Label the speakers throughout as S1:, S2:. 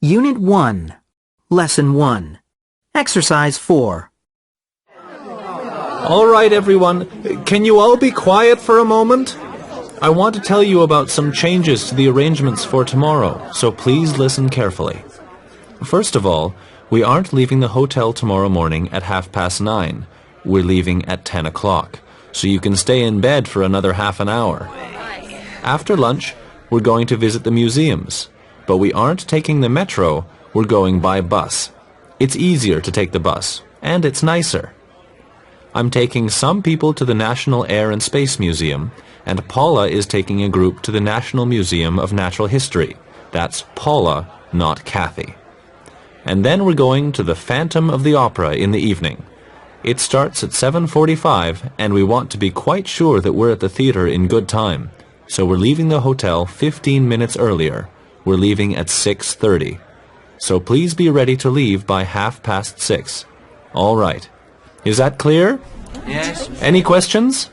S1: Unit 1, Lesson 1, Exercise 4.
S2: All right, everyone. Can you all be quiet for a moment? I want to tell you about some changes to the arrangements for tomorrow, so please listen carefully. First of all, we aren't leaving the hotel tomorrow morning at 9:30. We're leaving at 10 o'clock, so you can stay in bed for another half an hour. After lunch, we're going to visit the museums, but we aren't taking the metro, we're going by bus. It's easier to take the bus, and it's nicer. I'm taking some people to the National Air and Space Museum, and Paula is taking a group to the National Museum of Natural History. That's Paula, not Kathy. And then we're going to the Phantom of the Opera in the evening. It starts at 7:45, and we want to be quite sure that we're at the theater in good time. So we're leaving the hotel 15 minutes earlier. We're leaving at 6:30. So please be ready to leave by 6:30. All right. Is that clear?
S3: Yes.
S2: Any questions?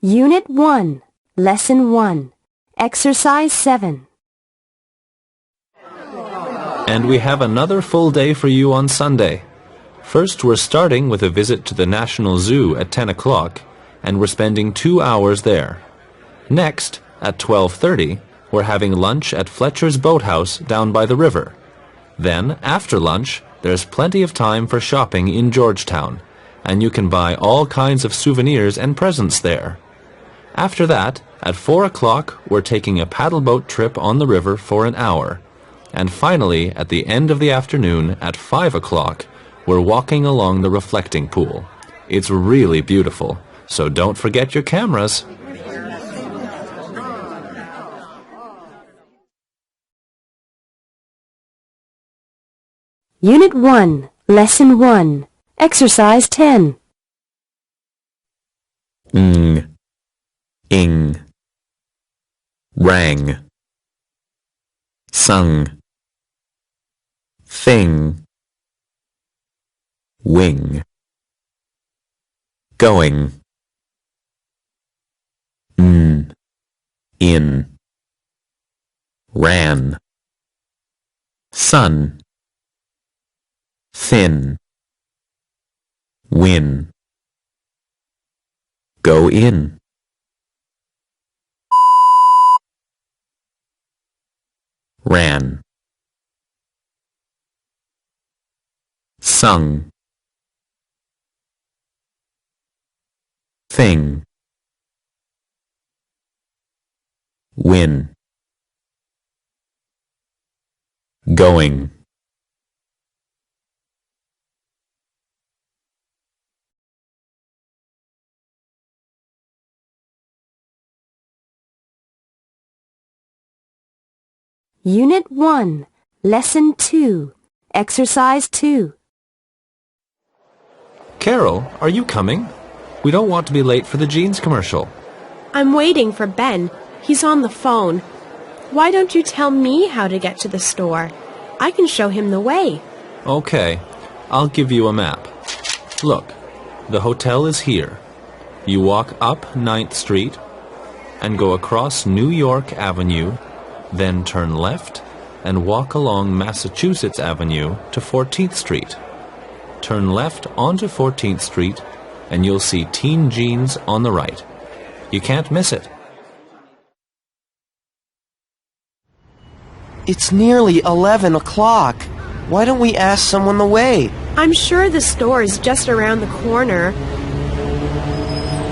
S4: Unit 1, Lesson 1, Exercise 7.
S2: And we have another full day for you on Sunday. First, we're starting with a visit to the National Zoo at 10 o'clock, and we're spending 2 hours there. Next, at 12:30, we're having lunch at Fletcher's Boathouse down by the river. Then, after lunch, there's plenty of time for shopping in Georgetown, and you can buy all kinds of souvenirs and presents there. After that, at 4 o'clock, we're taking a paddle boat trip on the river for an hour. And finally, at the end of the afternoon, at 5 o'clock, we're walking along the reflecting pool. It's really beautiful, so don't forget your cameras.
S4: Unit 1, Lesson 1, Exercise 10.
S5: Ing, rang, sung, thing, wing, going, in, ran, sun, thin, win, go in. Ran, sung, thing, win, going.
S4: Unit 1, Lesson 2, Exercise 2.
S2: Carol, are you coming? We don't want to be late for the jeans commercial.
S6: I'm waiting for Ben. He's on the phone. Why don't you tell me how to get to the store? I can show him the way.
S2: Okay, I'll give you a map. Look, the hotel is here. You walk up 9th Street and go across New York Avenue, then turn left and walk along Massachusetts Avenue to 14th Street. Turn left onto 14th Street and you'll see Teen Jeans on the right. You can't miss it.
S3: It's nearly 11 o'clock. Why don't we ask someone the way?
S6: I'm sure the store is just around the corner.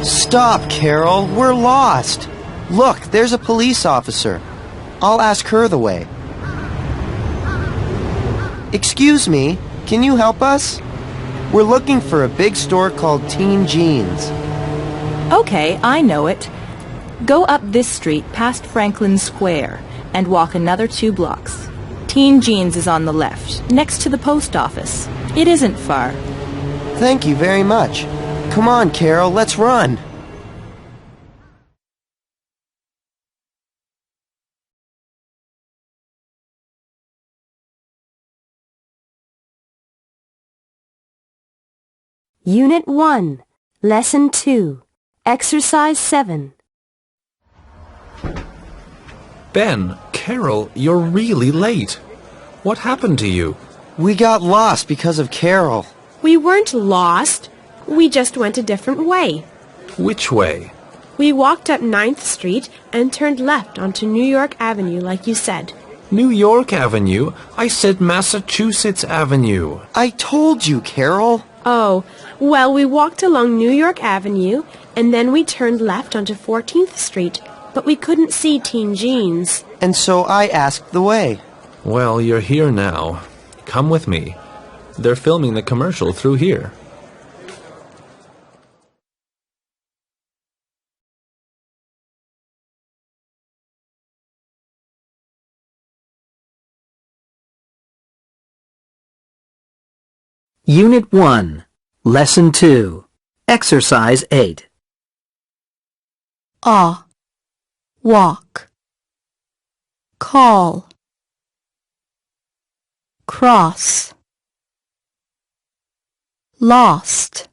S3: Stop, Carol. We're lost. Look, there's a police officer. I'll ask her the way. Excuse me, can you help us? We're looking for a big store called Teen Jeans.
S7: Okay, I know it. Go up this street past Franklin Square and walk another 2 blocks. Teen Jeans is on the left, next to the post office. It isn't far.
S3: Thank you very much. Come on, Carol, let's run.
S4: Unit 1, Lesson 2, Exercise 7.
S2: Ben, Carol, you're really late. What happened to you?
S3: We got lost because of Carol.
S6: We weren't lost. We just went a different way.
S2: Which way?
S6: We walked up 9th Street and turned left onto New York Avenue like you said.
S2: New York Avenue? I said Massachusetts Avenue.
S3: I told you, Carol.
S6: Oh, well, we walked along New York Avenue and then we turned left onto 14th Street, but we couldn't see Teen Jeans.
S3: And so I asked the way.
S2: Well, you're here now. Come with me. They're filming the commercial through here.
S1: Unit 1, Lesson 2, Exercise 8.
S7: Walk, call, cross, lost,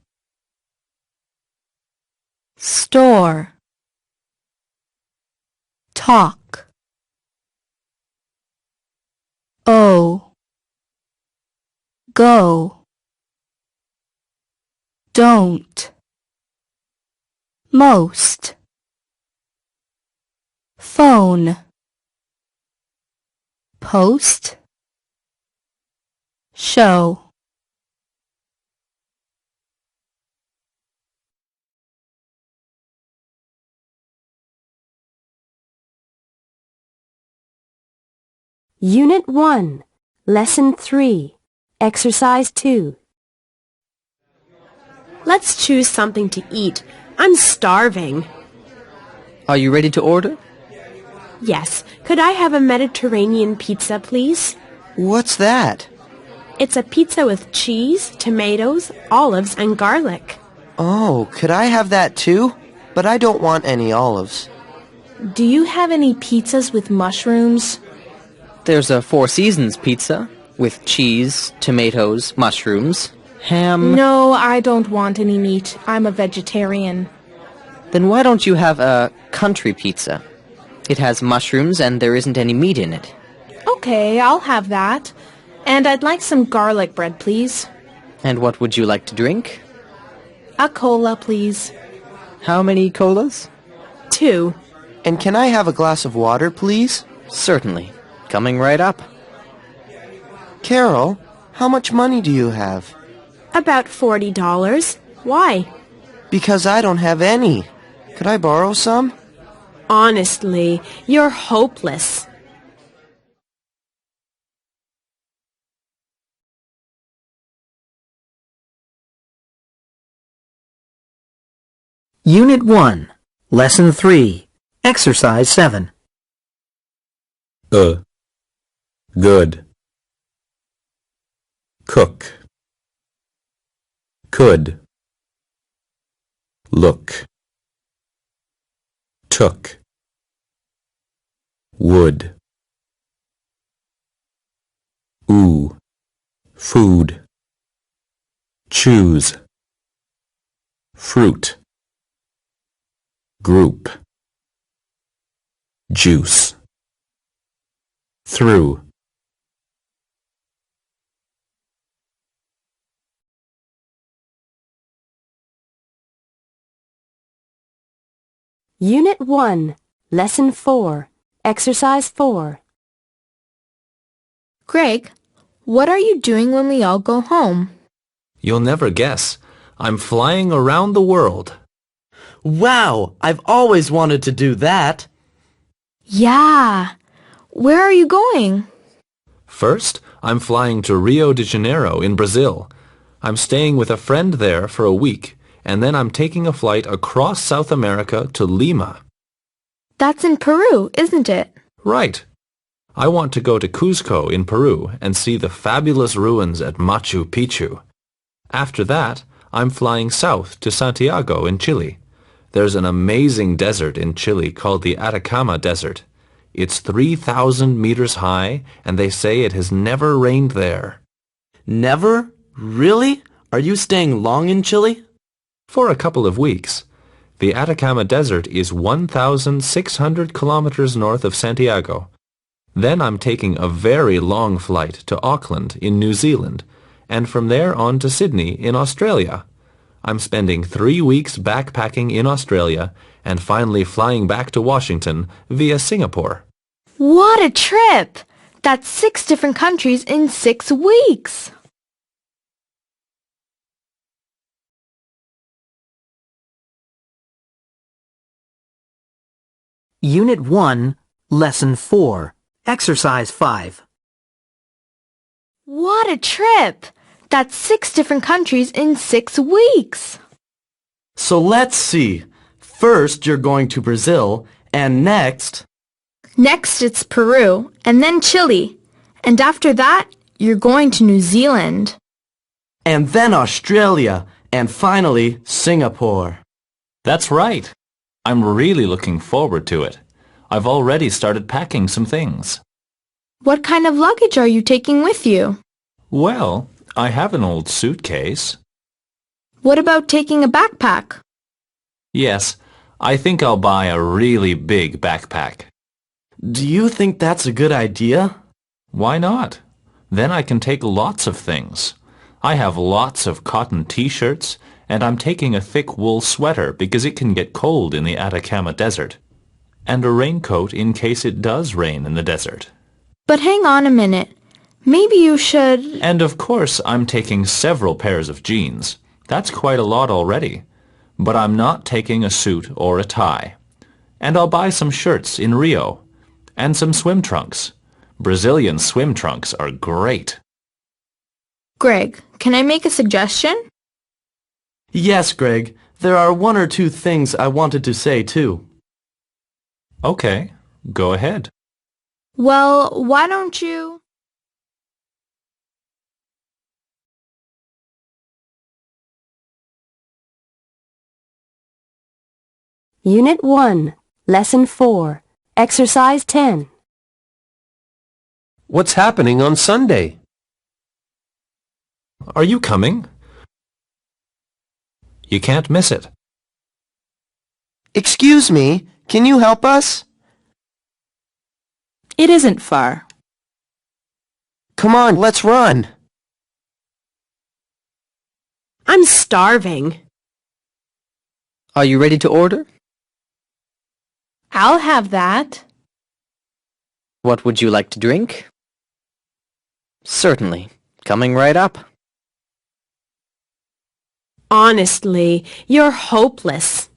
S7: store, talk, go, don't, most, phone, post, show.
S4: Unit 1, Lesson 3, Exercise 2.
S6: Let's choose something to eat. I'm starving.
S8: Are you ready to order?
S6: Yes. Could I have a Mediterranean pizza, please?
S3: What's that?
S6: It's a pizza with cheese, tomatoes, olives, and garlic.
S3: Oh, could I have that too? But I don't want any olives.
S7: Do you have any pizzas with mushrooms?
S8: There's a Four Seasons pizza with cheese, tomatoes, mushrooms, ham.
S7: No, I don't want any meat. I'm a vegetarian.
S8: Then why don't you have a country pizza? It has mushrooms and there isn't any meat in it.
S7: Okay, I'll have that. And I'd like some garlic bread, please.
S8: And what would you like to drink?
S7: A cola, please.
S8: How many colas?
S6: 2.
S3: And can I have a glass of water, please?
S8: Certainly. Coming right up.
S3: Carol, how much money do you have?
S6: About $40. Why?
S3: Because I don't have any. Could I borrow some?
S6: Honestly, you're hopeless.
S1: Unit 1, Lesson 3, Exercise 7.
S5: Good. Cook. Could. Look. Took. Would. Ooh. Food. Choose. Fruit. Group. Juice. Through.
S4: Unit 1, Lesson 4, Exercise 4.
S7: Greg, what are you doing when we all go home?
S2: You'll never guess. I'm flying around the world.
S9: Wow, I've always wanted to do that.
S7: Yeah. Where are you going?
S2: First, I'm flying to Rio de Janeiro in Brazil. I'm staying with a friend there for a week, and then I'm taking a flight across South America to Lima.
S6: That's in Peru, isn't it?
S2: Right. I want to go to Cuzco in Peru and see the fabulous ruins at Machu Picchu. After that, I'm flying south to Santiago in Chile. There's an amazing desert in Chile called the Atacama Desert. It's 3,000 meters high, and they say it has never rained there.
S9: Never? Really? Are you staying long in Chile?
S2: For a couple of weeks. The Atacama Desert is 1,600 kilometers north of Santiago. Then I'm taking a very long flight to Auckland in New Zealand, and from there on to Sydney in Australia. I'm spending 3 weeks backpacking in Australia and finally flying back to Washington via Singapore.
S6: What a trip! That's 6 different countries in 6 weeks!
S1: Unit 1, Lesson 4, Exercise 5.
S6: What a trip! That's 6 different countries in 6 weeks!
S9: So let's see. First, you're going to Brazil, and next...
S6: Next it's Peru, and then Chile. And after that, you're going to New Zealand.
S9: And then Australia, and finally, Singapore.
S2: That's right. I'm really looking forward to it. I've already started packing some things.
S6: What kind of luggage are you taking with you?
S2: Well, I have an old suitcase.
S6: What about taking a backpack?
S2: Yes, I think I'll buy a really big backpack.
S9: Do you think that's a good idea?
S2: Why not? Then I can take lots of things. I have lots of cotton t-shirts, and I'm taking a thick wool sweater because it can get cold in the Atacama Desert. And a raincoat in case it does rain in the desert.
S6: But hang on a minute. Maybe you should...
S2: And of course I'm taking several pairs of jeans. That's quite a lot already. But I'm not taking a suit or a tie. And I'll buy some shirts in Rio. And some swim trunks. Brazilian swim trunks are great.
S6: Greg, can I make a suggestion?
S9: Yes, Greg. There are 1 or 2 things I wanted to say, too.
S2: Okay, go ahead.
S6: Well, why don't you...
S4: Unit 1, Lesson 4, Exercise 10.
S10: What's happening on Sunday?
S2: Are you coming? You can't miss it.
S3: Excuse me, can you help us?
S7: It isn't far.
S3: Come on, let's run.
S6: I'm starving.
S8: Are you ready to order?
S6: I'll have that.
S8: What would you like to drink? Certainly. Coming right up.
S6: Honestly, you're hopeless.